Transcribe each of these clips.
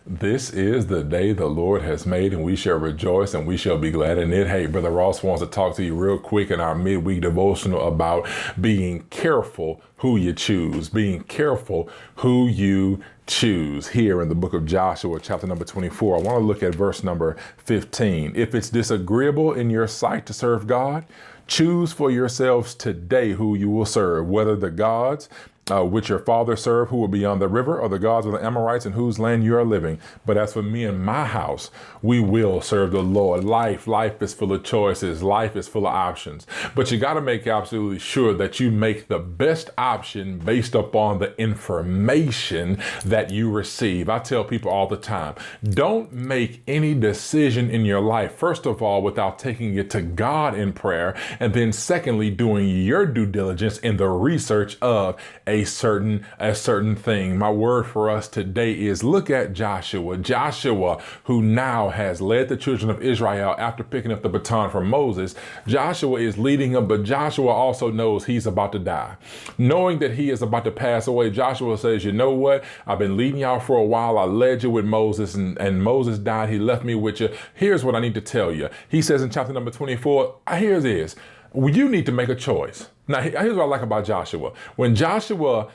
This is the day the Lord has made, and we shall rejoice and we shall be glad in it. Hey, Brother Ross wants to talk to you real quick in our midweek devotional about being careful who you choose, being careful who you choose. Here in the book of Joshua, chapter number 24, I want to look at verse number 15. If it's disagreeable in your sight to serve God, choose for yourselves today who you will serve, whether the gods which your father served, who will be on the river, or the gods of the Amorites in whose land you are living. But as for me and my house, we will serve the Lord. Life is full of choices. Life is full of options. But you got to make absolutely sure that you make the best option based upon the information that you receive. I tell people all the time, don't make any decision in your life, first of all, without taking it to God in prayer, and then secondly, doing your due diligence in the research of a certain thing. My word for us today is look at Joshua, who now has led the children of Israel after picking up the baton from Moses. Joshua is leading them, but Joshua also knows he's about to die. Knowing that he is about to pass away, Joshua says, you know what? I've been leading y'all for a while. I led you with Moses and Moses died. He left me with you. Here's what I need to tell you. He says in chapter number 24, here's this. You need to make a choice. Now, here's what I like about Joshua. When Joshua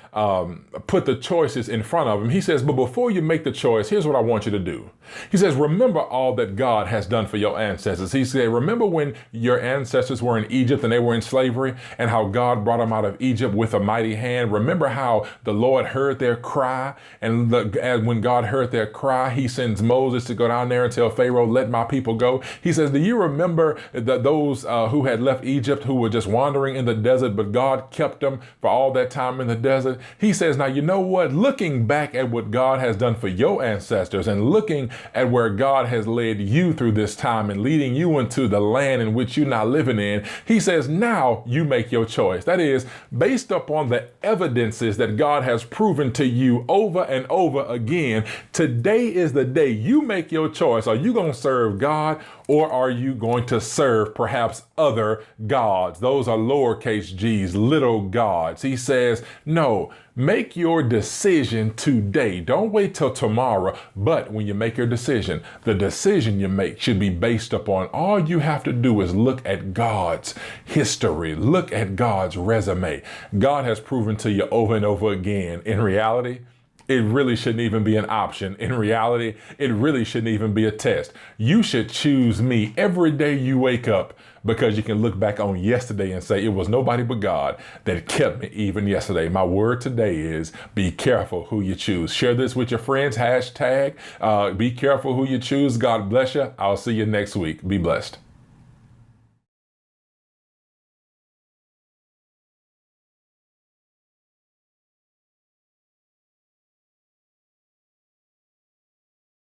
put the choices in front of him, he says, but before you make the choice, here's what I want you to do. He says, remember all that God has done for your ancestors. He said, remember when your ancestors were in Egypt and they were in slavery and how God brought them out of Egypt with a mighty hand. Remember how the Lord heard their cry. And when God heard their cry, he sends Moses to go down there and tell Pharaoh, let my people go. He says, do you remember those who had left Egypt, who were just wandering in the desert, but God kept them for all that time in the desert? He says, now, you know what? Looking back at what God has done for your ancestors and looking at where God has led you through this time and leading you into the land in which you're now living in, he says, now you make your choice. That is, based upon the evidences that God has proven to you over and over again, today is the day you make your choice. Are you going to serve God, or are you going to serve perhaps other gods? Those are lowercase g's, little gods. He says, no, make your decision today. Don't wait till tomorrow. But when you make your decision, the decision you make should be based upon all you have to do is look at God's history, look at God's resume. God has proven to you over and over again. In reality, it really shouldn't even be an option. In reality, it really shouldn't even be a test. You should choose me every day you wake up, because you can look back on yesterday and say, it was nobody but God that kept me even yesterday. My word today is be careful who you choose. Share this with your friends. Hashtag be careful who you choose. God bless you. I'll see you next week. Be blessed.